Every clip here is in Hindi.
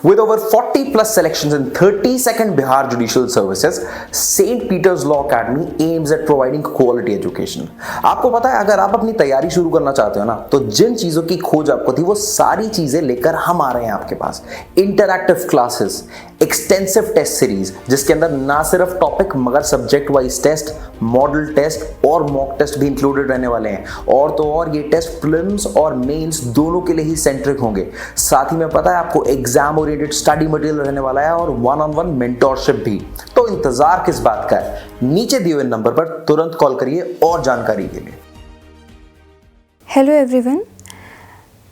With over 40 plus selections in 32nd Bihar Judicial Services, St. Peter's Law Academy aims at providing quality education. आपको पता है अगर आप अपनी तैयारी शुरू करना चाहते हो ना, तो जिन चीज़ों की खोज आपको थी वो सारी चीज़ें लेकर हम आ रहे हैं आपके पास. Interactive classes, extensive test series जिसके अंदर ना सिर्फ टॉपिक मगर subject wise test, model test और मॉक टेस्ट भी इंक्लूडेड रहने वाले हैं. और तो और ये टेस्ट प्रीलिम्स और मेंस दोनों के लिए ही सेंट्रिक होंगे. साथ ही में पता है आपको एग्जाम ओरिएंटेड स्टडी मटेरियल रहने वाला है और वन ऑन वन मेंटोरशिप भी. तो इंतजार किस बात का है, नीचे दिए हुए नंबर पर तुरंत कॉल करिए और जानकारी के लिए. हेलो एवरीवन,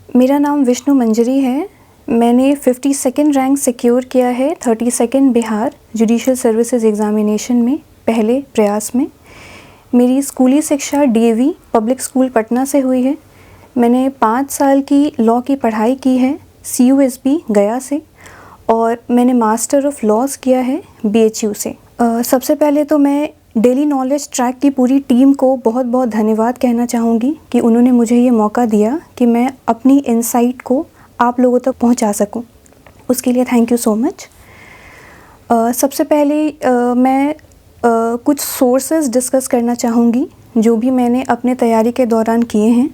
मेरा नाम विष्णु मंजरी है. मैंने 52nd रैंक सिक्योर किया है 32nd Bihar judicial services examination में पहले प्रयास में. मेरी स्कूली शिक्षा DAV पब्लिक स्कूल पटना से हुई है. मैंने 5 साल की लॉ की पढ़ाई की है CUSB गया से और मैंने मास्टर ऑफ लॉज किया है BHU से. सबसे पहले तो मैं डेली नॉलेज ट्रैक की पूरी टीम को बहुत बहुत धन्यवाद कहना चाहूँगी कि उन्होंने मुझे ये मौका दिया कि मैं अपनी इनसाइट को आप लोगों तक पहुंचा सकूं. उसके लिए थैंक यू सो मच. सबसे पहले मैं कुछ सोर्सेज डिस्कस करना चाहूँगी जो भी मैंने अपने तैयारी के दौरान किए हैं,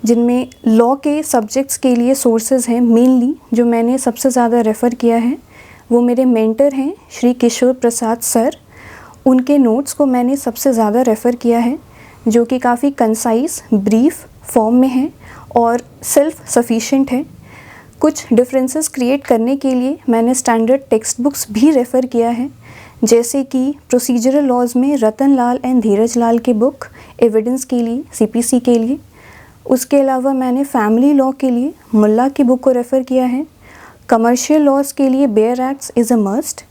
जिनमें लॉ के सब्जेक्ट्स के लिए सोर्सेज हैं. मेनली जो मैंने सबसे ज़्यादा रेफ़र किया है वो मेरे मेंटर हैं श्री किशोर प्रसाद सर. उनके नोट्स को मैंने सबसे ज़्यादा रेफ़र किया है जो कि काफ़ी कंसाइज ब्रीफ फॉर्म में है और सेल्फ सफिशिएंट है. कुछ डिफरेंसेस क्रिएट करने के लिए मैंने स्टैंडर्ड टेक्स्ट बुक्स भी रेफ़र किया है, जैसे कि प्रोसीजरल लॉज में रतन लाल एंड धीरज लाल की बुक एविडेंस के लिए CPC के लिए. उसके अलावा मैंने फैमिली लॉ के लिए मुल्ला की बुक को रेफ़र किया है. कमर्शियल लॉज के लिए bear acts is a must.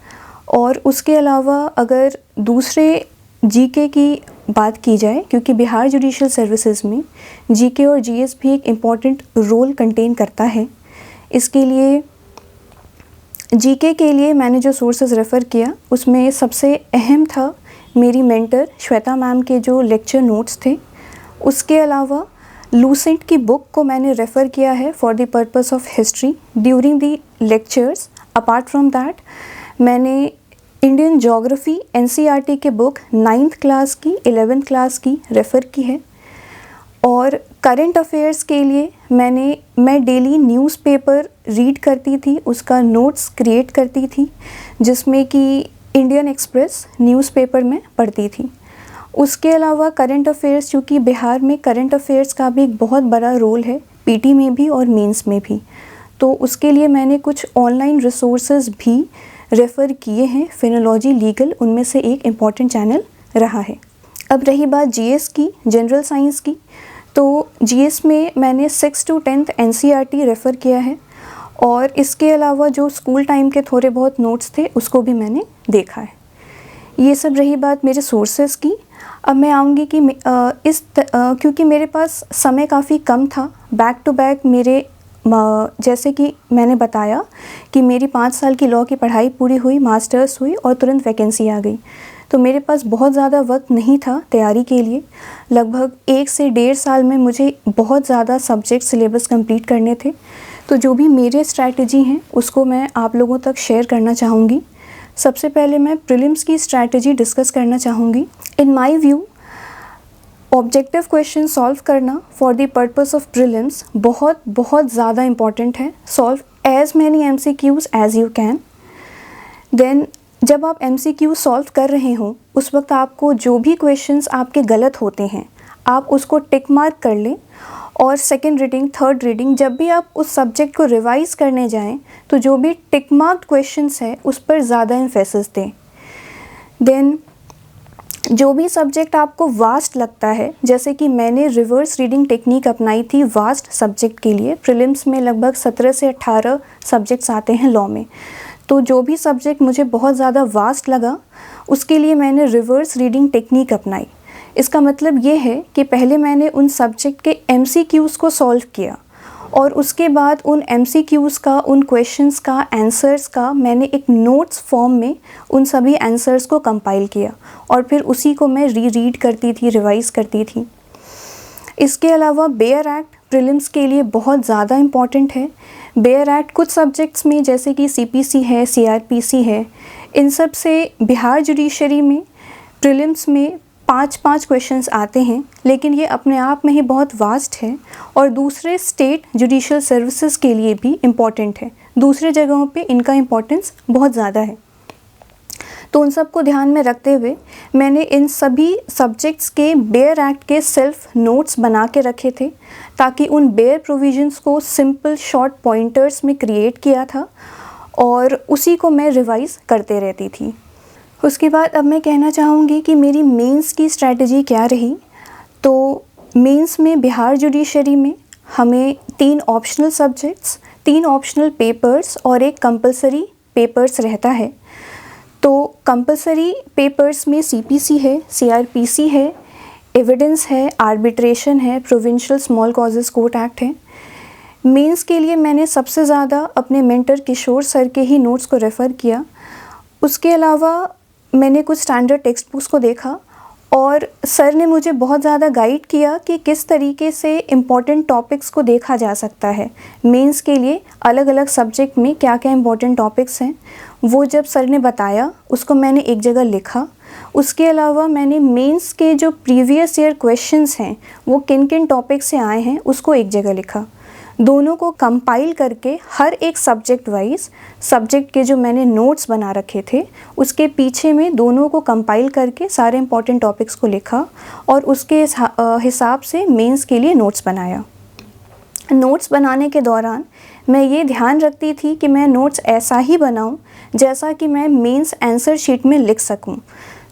और उसके अलावा अगर दूसरे GK की बात की जाए, क्योंकि बिहार जुडिशियल सर्विसेज में GK और GS भी एक इम्पॉर्टेंट रोल कंटेन करता है, इसके लिए GK के लिए मैंने जो सोर्सेज रेफ़र किया उसमें सबसे अहम था मेरी मेंटर श्वेता मैम के जो लेक्चर नोट्स थे. उसके अलावा लूसेंट की बुक को मैंने रेफ़र किया है for the purpose of history during the lectures. Apart from that मैंने इंडियन ज्योग्राफी NCERT के बुक 9th क्लास की 11th क्लास की रेफ़र की है. और करंट अफेयर्स के लिए मैं डेली न्यूज़पेपर रीड करती थी, उसका नोट्स क्रिएट करती थी, जिसमें कि इंडियन एक्सप्रेस न्यूज़पेपर में पढ़ती थी. उसके अलावा करंट अफेयर्स, चूँकि बिहार में करंट अफेयर्स का भी एक बहुत बड़ा रोल है PT में भी और मेंस में भी, तो उसके लिए मैंने कुछ ऑनलाइन रिसोर्सेज भी रेफ़र किए हैं. फिनोलॉजी लीगल उनमें से एक इम्पॉर्टेंट चैनल रहा है. अब रही बात GS की, जनरल साइंस की, तो GS में मैंने 6th to 10th NCERT refer किया है और इसके अलावा जो स्कूल टाइम के थोड़े बहुत नोट्स थे उसको भी मैंने देखा है. ये सब रही बात मेरे सोर्सेज़ की. अब मैं आऊँगी कि क्योंकि मेरे पास समय काफ़ी कम था, बैक टू बैक मेरे जैसे कि मैंने बताया कि मेरी 5 साल की लॉ की पढ़ाई पूरी हुई, मास्टर्स हुई और तुरंत वैकेंसी आ गई, तो मेरे पास बहुत ज़्यादा वक्त नहीं था तैयारी के लिए. लगभग 1 से 1.5 साल में मुझे बहुत ज़्यादा सब्जेक्ट सिलेबस कंप्लीट करने थे. तो जो भी मेरे स्ट्रैटेजी हैं उसको मैं आप लोगों तक शेयर करना चाहूँगी. सबसे पहले मैं प्रीलिम्स की स्ट्रैटेजी डिस्कस करना चाहूँगी. In my view objective question solve करना for the purpose of prelims बहुत ज़्यादा इम्पॉर्टेंट है. Solve as many MCQs as you can. Then जब आप MCQ सॉल्व कर रहे हो उस वक्त आपको जो भी क्वेश्चंस आपके गलत होते हैं आप उसको टिक मार्क कर लें और सेकंड रीडिंग, थर्ड रीडिंग जब भी आप उस सब्जेक्ट को रिवाइज़ करने जाएं तो जो भी टिक मार्क्ड क्वेश्चंस है उस पर ज़्यादा एम्फेसिस दें. देन जो भी सब्जेक्ट आपको वास्ट लगता है, जैसे कि मैंने रिवर्स रीडिंग टेक्निक अपनाई थी वास्ट सब्जेक्ट के लिए. प्रीलिम्स में लगभग 17 से 18 सब्जेक्ट्स आते हैं लॉ में, तो जो भी सब्जेक्ट मुझे बहुत ज़्यादा वास्ट लगा उसके लिए मैंने रिवर्स रीडिंग टेक्निक अपनाई. इसका मतलब ये है कि पहले मैंने उन सब्जेक्ट के MCQs को सॉल्व किया और उसके बाद उन MCQs का, उन क्वेश्चंस का, आंसर्स का मैंने एक नोट्स फॉर्म में उन सभी आंसर्स को कंपाइल किया और फिर उसी को मैं रीड करती थी, रिवाइज़ करती थी. इसके अलावा बेयर एक्ट, प्रीलिम्स के लिए बहुत ज़्यादा इम्पॉर्टेंट है। बेयर एक्ट कुछ सब्जेक्ट्स में जैसे कि सीपीसी है, सीआरपीसी है, इन सब से बिहार जुडिशरी में प्रीलिम्स में 5-5 क्वेश्चंस आते हैं, लेकिन ये अपने आप में ही बहुत वास्ट है और दूसरे स्टेट जुडिशियल सर्विसेज के लिए भी इम्पॉर्टेंट है। दूसरे जगहों पे इनका इम्पोर्टेंस बहुत ज़्यादा है। तो उन सब को ध्यान में रखते हुए मैंने इन सभी सब्जेक्ट्स के बेयर एक्ट के सेल्फ नोट्स बना के रखे थे, ताकि उन बेयर प्रोविजंस को सिंपल शॉर्ट पॉइंटर्स में क्रिएट किया था और उसी को मैं रिवाइज़ करते रहती थी। उसके बाद अब मैं कहना चाहूँगी कि मेरी मेंस की स्ट्रैटेजी क्या रही। तो मेंस में बिहार जुडिशरी में हमें 3 ऑप्शनल सब्जेक्ट्स, 3 ऑप्शनल पेपर्स और एक कंपलसरी पेपर्स रहता है। तो कंपलसरी पेपर्स में सीपीसी है, सीआरपीसी है, एविडेंस है, आर्बिट्रेशन है, provincial small causes court act है। मेंस के लिए मैंने सबसे ज़्यादा अपने मेंटर किशोर सर के ही नोट्स को रेफ़र किया। उसके अलावा मैंने कुछ स्टैंडर्ड टेक्स्ट बुक्स को देखा और सर ने मुझे बहुत ज़्यादा गाइड किया कि किस तरीके से इम्पॉर्टेंट टॉपिक्स को देखा जा सकता है। मेंस के लिए अलग अलग सब्जेक्ट में क्या क्या इम्पॉर्टेंट टॉपिक्स हैं, वो जब सर ने बताया उसको मैंने एक जगह लिखा। उसके अलावा मैंने मेंस के जो प्रीवियस ईयर क्वेश्चंस हैं वो किन किन टॉपिक से आए हैं उसको एक जगह लिखा। दोनों को कंपाइल करके हर एक सब्जेक्ट वाइज सब्जेक्ट के जो मैंने नोट्स बना रखे थे उसके पीछे में दोनों को कंपाइल करके सारे इंपॉर्टेंट टॉपिक्स को लिखा और उसके हिसाब से मेंस के लिए नोट्स बनाया। नोट्स बनाने के दौरान मैं ये ध्यान रखती थी कि मैं नोट्स ऐसा ही बनाऊं जैसा कि मैं मेंस आंसर शीट में लिख सकूं।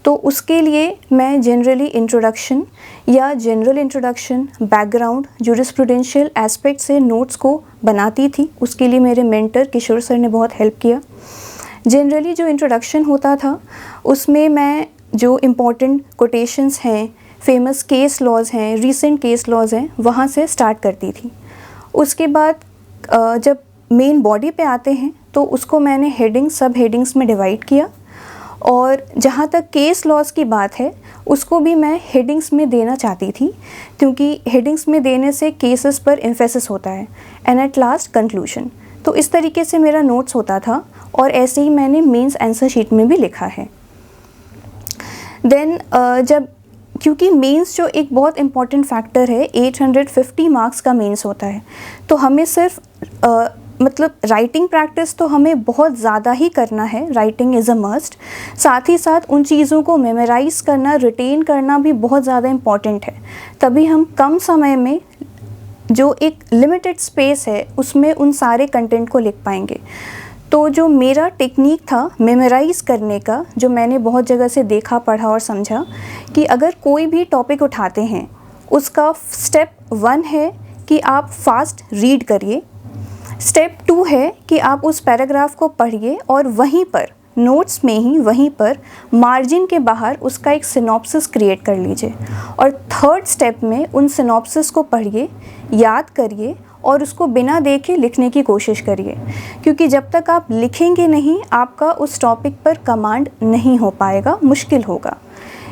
तो उसके लिए मैं जनरली इंट्रोडक्शन या जनरल इंट्रोडक्शन, बैकग्राउंड, जूरिस्प्रूडेंशियल एस्पेक्ट से नोट्स को बनाती थी। उसके लिए मेरे मेंटर किशोर सर ने बहुत हेल्प किया। जनरली जो इंट्रोडक्शन होता था उसमें मैं जो इम्पोर्टेंट कोटेशंस हैं, फेमस केस लॉज हैं, रीसेंट केस लॉज हैं, वहाँ से स्टार्ट करती थी। उसके बाद जब मेन बॉडी पे आते हैं तो उसको मैंने हेडिंग, सब हेडिंग्स में डिवाइड किया और जहाँ तक केस लॉज की बात है उसको भी मैं हेडिंग्स में देना चाहती थी, क्योंकि हेडिंग्स में देने से केसेस पर एम्फेसिस होता है एंड एट लास्ट कंक्लूजन। तो इस तरीके से मेरा नोट्स होता था और ऐसे ही मैंने मेंस आंसर शीट में भी लिखा है। देन क्योंकि मेंस जो एक बहुत इम्पॉर्टेंट फैक्टर है, 850 मार्क्स का मेंस होता है, तो हमें सिर्फ राइटिंग प्रैक्टिस तो हमें बहुत ज़्यादा ही करना है, राइटिंग इज़ अ मस्ट। साथ ही साथ उन चीज़ों को मेमोराइज़ करना, रिटेन करना भी बहुत ज़्यादा इम्पॉर्टेंट है। तभी हम कम समय में, जो एक लिमिटेड स्पेस है, उसमें उन सारे कंटेंट को लिख पाएंगे। तो जो मेरा टेक्निक था मेमोराइज़ करने का, जो मैंने बहुत जगह से देखा, पढ़ा और समझा कि अगर कोई भी टॉपिक उठाते हैं उसका स्टेप 1 है कि आप फास्ट रीड करिए, स्टेप 2 है कि आप उस पैराग्राफ को पढ़िए और वहीं पर नोट्स में ही वहीं पर मार्जिन के बाहर उसका एक सिनॉप्सिस क्रिएट कर लीजिए और थर्ड स्टेप में उन सिनॉप्सिस को पढ़िए, याद करिए और उसको बिना देखे लिखने की कोशिश करिए, क्योंकि जब तक आप लिखेंगे नहीं आपका उस टॉपिक पर कमांड नहीं हो पाएगा, मुश्किल होगा।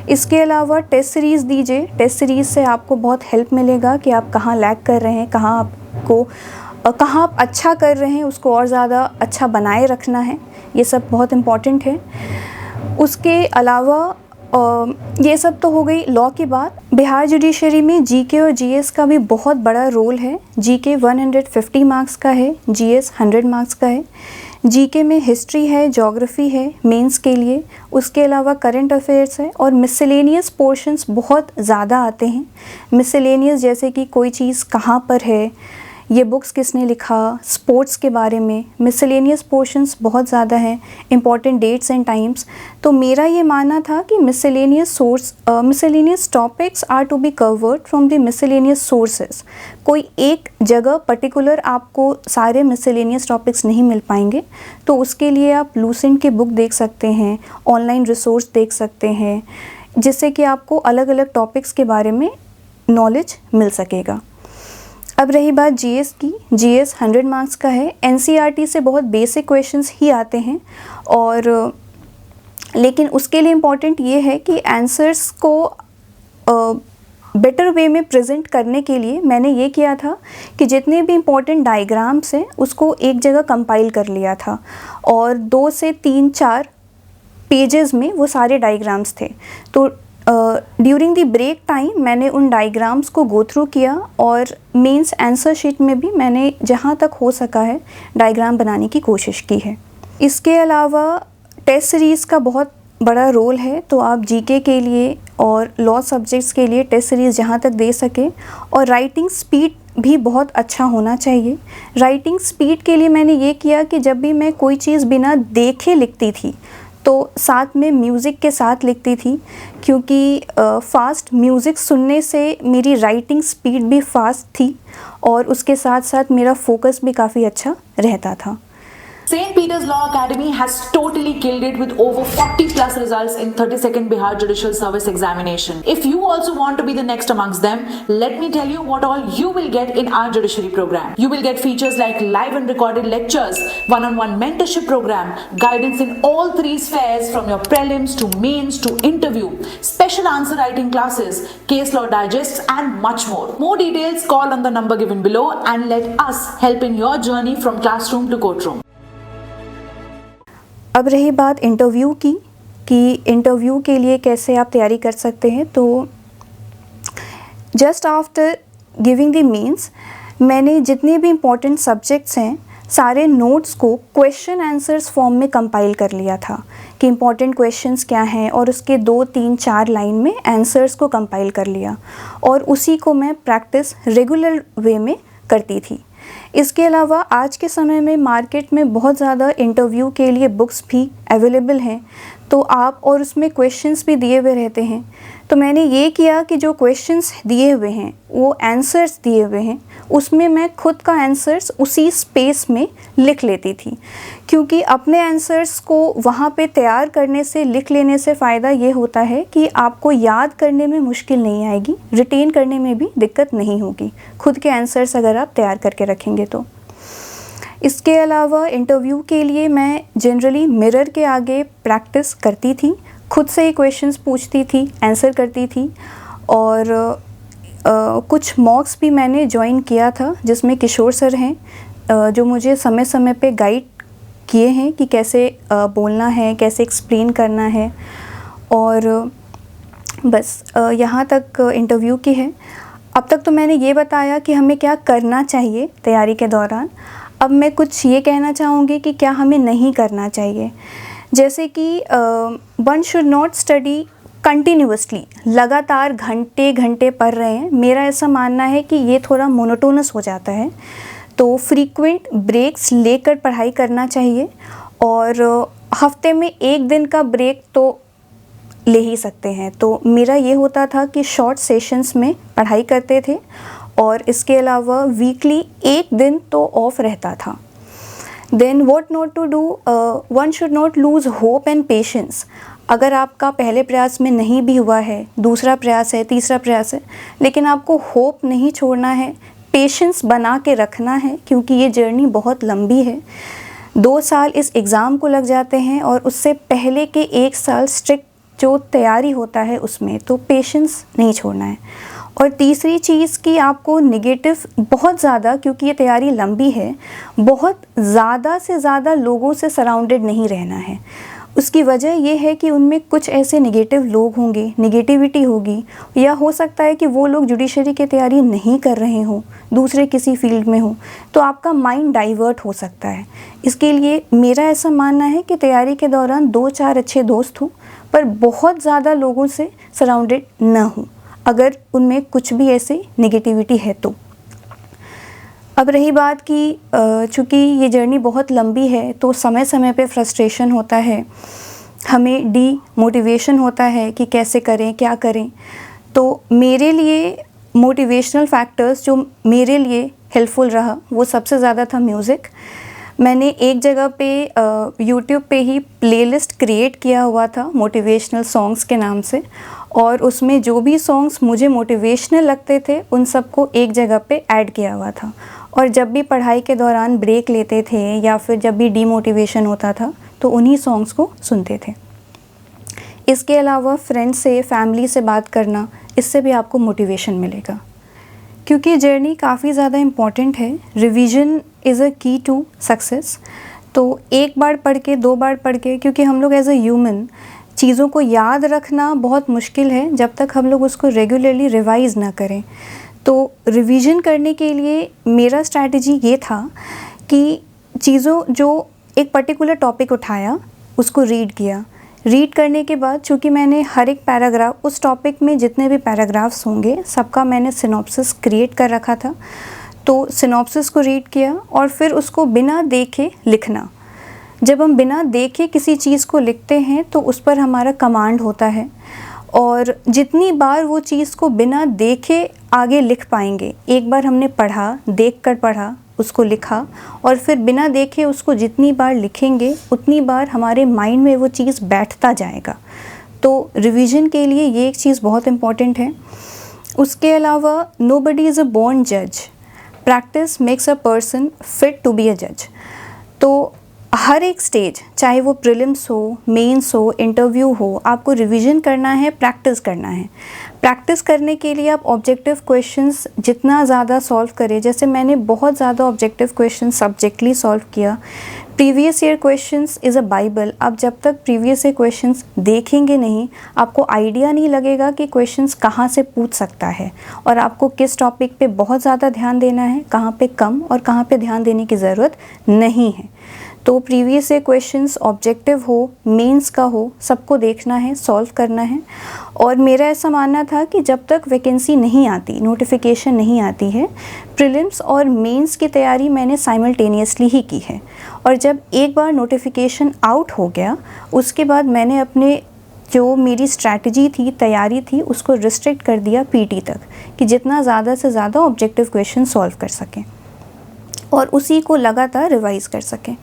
इसके अलावा टेस्ट सीरीज़ दीजिए। टेस्ट सीरीज़ से आपको बहुत हेल्प मिलेगा कि आप कहाँ लैग कर रहे हैं, कहाँ आप अच्छा कर रहे हैं, उसको और ज़्यादा अच्छा बनाए रखना है। ये सब बहुत इम्पॉर्टेंट है। उसके अलावा ये सब तो हो गई लॉ की बात। बिहार जुडिशरी में जीके और जीएस का भी बहुत बड़ा रोल है। जीके 150 मार्क्स का है, जीएस 100 मार्क्स का है। जीके में हिस्ट्री है, ज्योग्राफी है मेंस के लिए, उसके अलावा करंट अफेयर्स है और मिसलेनियस पोर्शंस बहुत ज़्यादा आते हैं। मिसलेनियस जैसे कि कोई चीज़ कहाँ पर है, ये बुक्स किसने लिखा, स्पोर्ट्स के बारे में मिसलेनियस पोर्शंस बहुत ज़्यादा हैं, इंपॉर्टेंट डेट्स एंड टाइम्स। तो मेरा ये मानना था कि miscellaneous topics are to be covered from the miscellaneous sources. कोई एक जगह पर्टिकुलर आपको सारे मिसलेनियस टॉपिक्स नहीं मिल पाएंगे, तो उसके लिए आप लूसेंट की बुक देख सकते हैं, ऑनलाइन रिसोर्स देख सकते हैं, जिससे कि आपको अलग अलग टॉपिक्स के बारे में नॉलेज मिल सकेगा। अब रही बात जीएस की। जीएस 100 मार्क्स का है। एनसीईआरटी से बहुत बेसिक क्वेश्चंस ही आते हैं और लेकिन उसके लिए इम्पॉर्टेंट ये है कि आंसर्स को बेटर वे में प्रेजेंट करने के लिए मैंने ये किया था कि जितने भी इम्पोर्टेंट डायग्राम्स हैं उसको एक जगह कंपाइल कर लिया था और 2 से 3-4 पेजेस में वो सारे डायग्राम्स थे। तो ड्यूरिंग द ब्रेक टाइम मैंने उन डायग्राम्स को गो थ्रू किया और मेंस आंसर शीट में भी मैंने जहाँ तक हो सका है डायग्राम बनाने की कोशिश की है। इसके अलावा टेस्ट सीरीज़ का बहुत बड़ा रोल है, तो आप जीके के लिए और लॉ सब्जेक्ट्स के लिए टेस्ट सीरीज़ जहाँ तक दे सकें। और राइटिंग स्पीड भी बहुत अच्छा होना चाहिए। राइटिंग स्पीड के लिए मैंने ये किया कि जब भी मैं कोई चीज़ बिना देखे लिखती थी तो साथ में म्यूज़िक के साथ लिखती थी, क्योंकि फास्ट म्यूज़िक सुनने से मेरी राइटिंग स्पीड भी फास्ट थी और उसके साथ साथ मेरा फोकस भी काफ़ी अच्छा रहता था। St. Peter's Law Academy has totally killed it with over 40 plus results in 32nd Bihar Judicial Service Examination. If you also want to be the next amongst them, let me tell you what all you will get in our judiciary program. You will get features like live and recorded lectures, one-on-one mentorship program, guidance in all 3 spheres from your prelims to mains to interview, special answer writing classes, case law digests and much more. More details, call on the number given below and let us help in your journey from classroom to courtroom. अब रही बात इंटरव्यू की कि इंटरव्यू के लिए कैसे आप तैयारी कर सकते हैं। तो just after giving the mains मैंने जितने भी इम्पोर्टेंट सब्जेक्ट्स हैं सारे नोट्स को क्वेश्चन आंसर्स फॉर्म में कंपाइल कर लिया था कि इम्पोर्टेंट क्वेश्चंस क्या हैं और उसके 2-3-4 लाइन में आंसर्स को कंपाइल कर लिया और उसी को मैं प्रैक्टिस रेगुलर वे में करती थी। इसके अलावा आज के समय में मार्केट में बहुत ज़्यादा इंटरव्यू के लिए बुक्स भी अवेलेबल हैं, तो आप और उसमें क्वेश्चंस भी दिए हुए रहते हैं। तो मैंने ये किया कि जो क्वेश्चंस दिए हुए हैं वो आंसर्स दिए हुए हैं उसमें मैं खुद का आंसर्स उसी स्पेस में लिख लेती थी, क्योंकि अपने आंसर्स को वहाँ पे तैयार करने से लिख लेने से फ़ायदा ये होता है कि आपको याद करने में मुश्किल नहीं आएगी, रिटेन करने में भी दिक्कत नहीं होगी खुद के आंसर्स अगर आप तैयार करके रखेंगे तो। इसके अलावा इंटरव्यू के लिए मैं जनरली मिरर के आगे प्रैक्टिस करती थी, खुद से ही क्वेश्चंस पूछती थी, आंसर करती थी और कुछ मॉक्स भी मैंने ज्वाइन किया था जिसमें किशोर सर हैं जो मुझे समय समय पे गाइड किए हैं कि कैसे बोलना है, कैसे एक्सप्लेन करना है। और बस यहाँ तक इंटरव्यू की है। अब तक तो मैंने ये बताया कि हमें क्या करना चाहिए तैयारी के दौरान। अब मैं कुछ ये कहना चाहूँगी कि क्या हमें नहीं करना चाहिए। जैसे कि one should not study continuously, लगातार घंटे घंटे पढ़ रहे हैं, मेरा ऐसा मानना है कि ये थोड़ा मोनोटोनस हो जाता है। तो फ्रीक्वेंट ब्रेक्स लेकर पढ़ाई करना चाहिए और हफ्ते में 1 दिन का ब्रेक तो ले ही सकते हैं। तो मेरा ये होता था कि शॉर्ट सेशंस में पढ़ाई करते थे और इसके अलावा वीकली 1 दिन तो ऑफ रहता था। Then what not to do, one should not lose hope and patience. अगर आपका पहले प्रयास में नहीं भी हुआ है, दूसरा प्रयास है, तीसरा प्रयास है, लेकिन आपको होप नहीं छोड़ना है, पेशेंस बना के रखना है, क्योंकि ये जर्नी बहुत लंबी है। 2 साल इस एग्ज़ाम को लग जाते हैं और उससे पहले के 1 साल स्ट्रिक्ट जो तैयारी होता है उसमें, तो पेशेंस नहीं छोड़ना है। और तीसरी चीज़ कि आपको नेगेटिव बहुत ज़्यादा, क्योंकि ये तैयारी लंबी है, बहुत ज़्यादा से ज़्यादा लोगों से सराउंडेड नहीं रहना है। उसकी वजह ये है कि उनमें कुछ ऐसे नेगेटिव लोग होंगे, नेगेटिविटी होगी, या हो सकता है कि वो लोग जुडिशरी की तैयारी नहीं कर रहे हों, दूसरे किसी फील्ड में हो, तो आपका माइंड डाइवर्ट हो सकता है। इसके लिए मेरा ऐसा मानना है कि तैयारी के दौरान 2-4 अच्छे दोस्त हों, पर बहुत ज़्यादा लोगों से सराउंडेड न हों, अगर उनमें कुछ भी ऐसे नेगेटिविटी है तो। अब रही बात कि चूँकि ये जर्नी बहुत लंबी है तो समय समय पे फ्रस्ट्रेशन होता है, हमें डीमोटिवेशन होता है कि कैसे करें, क्या करें। तो मेरे लिए मोटिवेशनल फैक्टर्स जो मेरे लिए हेल्पफुल रहा वो सबसे ज़्यादा था म्यूज़िक। मैंने एक जगह पे यूट्यूब पे ही प्लेलिस्ट क्रिएट किया हुआ था मोटिवेशनल सॉन्ग्स के नाम से, और उसमें जो भी सॉन्ग्स मुझे मोटिवेशनल लगते थे उन सबको एक जगह पे ऐड किया हुआ था। और जब भी पढ़ाई के दौरान ब्रेक लेते थे या फिर जब भी डीमोटिवेशन होता था तो उन्हीं सॉन्ग्स को सुनते थे। इसके अलावा फ्रेंड्स से, फैमिली से बात करना, इससे भी आपको मोटिवेशन मिलेगा, क्योंकि जर्नी काफ़ी ज़्यादा इम्पॉर्टेंट है। रिवीजन इज़ अ की टू सक्सेस। तो एक बार पढ़ के, 2 बार पढ़ के, क्योंकि हम लोग एज अ ह्यूमन चीज़ों को याद रखना बहुत मुश्किल है जब तक हम लोग उसको रेगुलरली रिवाइज़ ना करें। तो रिवीजन करने के लिए मेरा स्ट्रैटेजी ये था कि चीज़ों जो एक पर्टिकुलर टॉपिक उठाया उसको रीड किया। रीड करने के बाद चूँकि मैंने हर एक पैराग्राफ, उस टॉपिक में जितने भी पैराग्राफ्स होंगे सबका मैंने सिनॉप्सिस क्रिएट कर रखा था। तो सिनॉप्सिस को रीड किया और फिर उसको बिना देखे लिखना। जब हम बिना देखे किसी चीज़ को लिखते हैं तो उस पर हमारा कमांड होता है, और जितनी बार वो चीज़ को बिना देखे आगे लिख पाएंगे, एक बार हमने पढ़ा, देखकर पढ़ा, उसको लिखा, और फिर बिना देखे उसको जितनी बार लिखेंगे उतनी बार हमारे माइंड में वो चीज़ बैठता जाएगा। तो रिवीजन के लिए ये एक चीज़ बहुत इम्पॉर्टेंट है। उसके अलावा नोबडी इज़ अ बोर्न जज, practice makes a person fit to be a जज। तो हर एक स्टेज, चाहे वो प्रीलिम्स हो, मेंस हो, इंटरव्यू हो, आपको रिवीजन करना है, प्रैक्टिस करना है। प्रैक्टिस करने के लिए आप ऑब्जेक्टिव क्वेश्चंस जितना ज़्यादा सॉल्व करें, जैसे मैंने बहुत ज़्यादा ऑब्जेक्टिव क्वेश्चन सब्जेक्टली सॉल्व किया। Previous year questions is a Bible. आप जब तक प्रीवियस ईयर क्वेश्चंस देखेंगे नहीं, आपको आइडिया नहीं लगेगा कि क्वेश्चंस कहाँ से पूछ सकता है और आपको किस टॉपिक पे बहुत ज़्यादा ध्यान देना है, कहाँ पे कम और कहाँ पे ध्यान देने की ज़रूरत नहीं है। तो प्रीवियस ईयर क्वेश्चंस ऑब्जेक्टिव हो, मेंस का हो, सबको देखना है, सॉल्व करना है। और मेरा ऐसा मानना था कि जब तक वैकेंसी नहीं आती, नोटिफिकेशन नहीं आती है, प्रीलिम्स और मेंस की तैयारी मैंने साइमल्टेनियसली ही की है। और जब एक बार नोटिफिकेशन आउट हो गया, उसके बाद मैंने अपने जो मेरी स्ट्रैटेजी थी, तैयारी थी, उसको रिस्ट्रिक्ट कर दिया पीटी तक, कि जितना ज़्यादा से ज़्यादा ऑब्जेक्टिव क्वेश्चन सॉल्व कर सकें और उसी को लगातार रिवाइज़ कर सकें।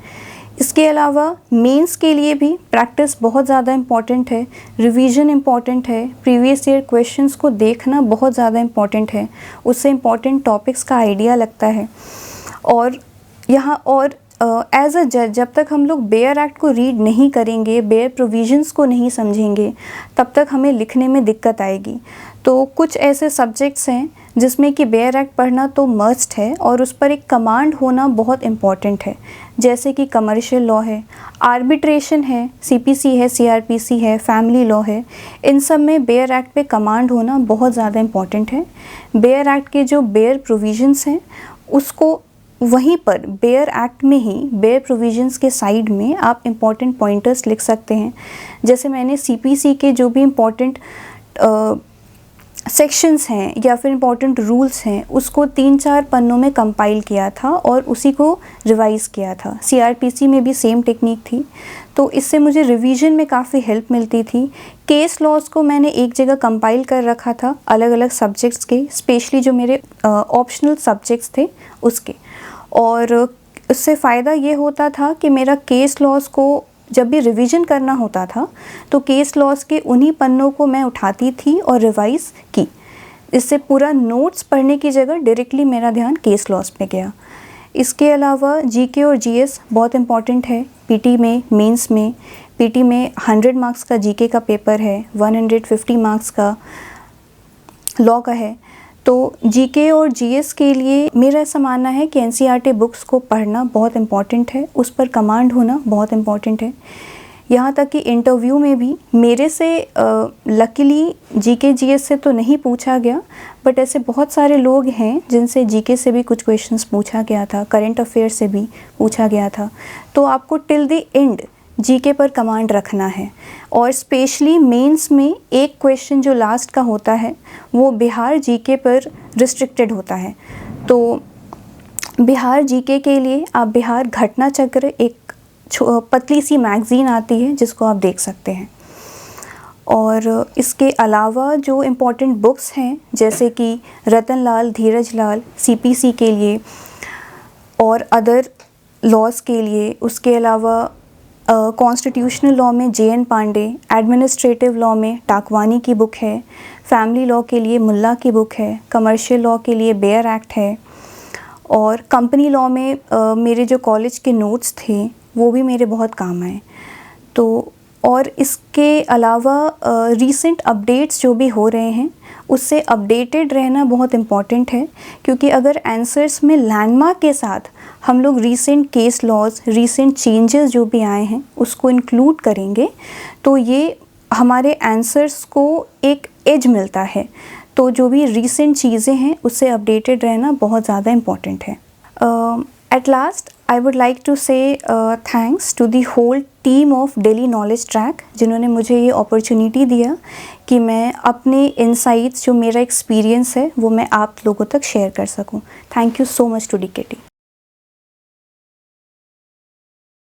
इसके अलावा मेंस के लिए भी प्रैक्टिस बहुत ज़्यादा इम्पॉर्टेंट है, रिवीजन इम्पॉर्टेंट है, प्रीवियस ईयर क्वेश्चंस को देखना बहुत ज़्यादा इम्पॉर्टेंट है, उससे इम्पॉर्टेंट टॉपिक्स का आइडिया लगता है। और यहाँ और एज अ जज, जब तक हम लोग बेयर एक्ट को रीड नहीं करेंगे, बेयर प्रोविजंस को नहीं समझेंगे, तब तक हमें लिखने में दिक्कत आएगी। तो कुछ ऐसे सब्जेक्ट्स हैं जिसमें कि बेयर एक्ट पढ़ना तो मस्ट है और उस पर एक कमांड होना बहुत इम्पॉर्टेंट है, जैसे कि कमर्शियल लॉ है, आर्बिट्रेशन है, सीपीसी है, सीआरपीसी है, फैमिली लॉ है। इन सब में बेयर एक्ट पे कमांड होना बहुत ज़्यादा इम्पॉर्टेंट है। बेयर एक्ट के जो बेयर प्रोविजंस हैं उसको वहीं पर बेयर एक्ट में ही, बेयर प्रोविजंस के साइड में आप इम्पॉर्टेंट पॉइंटर्स लिख सकते हैं। जैसे मैंने सीपीसी के जो भी इम्पॉर्टेंट सेक्शंस हैं या फिर इम्पॉर्टेंट रूल्स हैं उसको 3-4 पन्नों में कंपाइल किया था और उसी को रिवाइज़ किया था। सीआरपीसी में भी सेम टेक्निक थी, तो इससे मुझे रिवीजन में काफ़ी हेल्प मिलती थी। केस लॉज को मैंने एक जगह कंपाइल कर रखा था अलग अलग सब्जेक्ट्स के, स्पेशली जो मेरे ऑप्शनल सब्जेक्ट्स थे उसके। और उससे फ़ायदा ये होता था कि मेरा केस लॉज को जब भी रिवीजन करना होता था तो केस लॉज के उन्हीं पन्नों को मैं उठाती थी और रिवाइज़ की। इससे पूरा नोट्स पढ़ने की जगह डायरेक्टली मेरा ध्यान केस लॉज पे गया। इसके अलावा जीके और जीएस बहुत इम्पॉर्टेंट है पीटी में, मेंस में। पीटी में 100 मार्क्स का जीके का पेपर है, 150 मार्क्स का लॉ का है। तो जीके और जीएस के लिए मेरा ऐसा मानना है कि एनसीईआरटी बुक्स को पढ़ना बहुत इम्पॉर्टेंट है, उस पर कमांड होना बहुत इम्पॉर्टेंट है। यहाँ तक कि इंटरव्यू में भी मेरे से लकीली जीके जीएस से तो नहीं पूछा गया, बट ऐसे बहुत सारे लोग हैं जिनसे जीके से भी कुछ क्वेश्चंस पूछा गया था, करंट अफेयर से भी पूछा गया था। तो आपको टिल द एंड जीके पर कमांड रखना है। और स्पेशली मेंस में एक क्वेश्चन जो लास्ट का होता है वो बिहार जीके पर रिस्ट्रिक्टेड होता है। तो बिहार जीके के लिए आप बिहार घटना चक्र, एक पतली सी मैगज़ीन आती है जिसको आप देख सकते हैं। और इसके अलावा जो इम्पोर्टेंट बुक्स हैं जैसे कि रतन लाल, धीरज लाल सीपीसी के लिए और अदर लॉज के लिए, उसके अलावा कॉन्स्टिट्यूशनल लॉ में जेएन पांडे, एडमिनिस्ट्रेटिव लॉ में टाकवानी की बुक है, फैमिली लॉ के लिए मुल्ला की बुक है, कमर्शियल लॉ के लिए बेयर एक्ट है, और कंपनी लॉ में मेरे जो कॉलेज के नोट्स थे वो भी मेरे बहुत काम आए। तो और इसके अलावा रीसेंट अपडेट्स जो भी हो रहे हैं उससे अपडेटेड रहना बहुत इम्पॉर्टेंट है, क्योंकि अगर आंसर्स में लैंडमार्क के साथ हम लोग recent case laws, recent changes जो भी आए हैं उसको इंक्लूड करेंगे तो ये हमारे आंसर्स को एक एज मिलता है। तो जो भी रीसेंट चीज़ें हैं उससे अपडेटेड रहना बहुत ज़्यादा इम्पॉर्टेंट है। At last, I would like to say thanks to the whole team of Delhi Knowledge Track जिन्होंने मुझे ये अपॉर्चुनिटी दिया कि मैं अपने इनसाइट्स, जो मेरा एक्सपीरियंस है वो मैं आप लोगों तक शेयर कर सकूं। Thank you so much to DKT।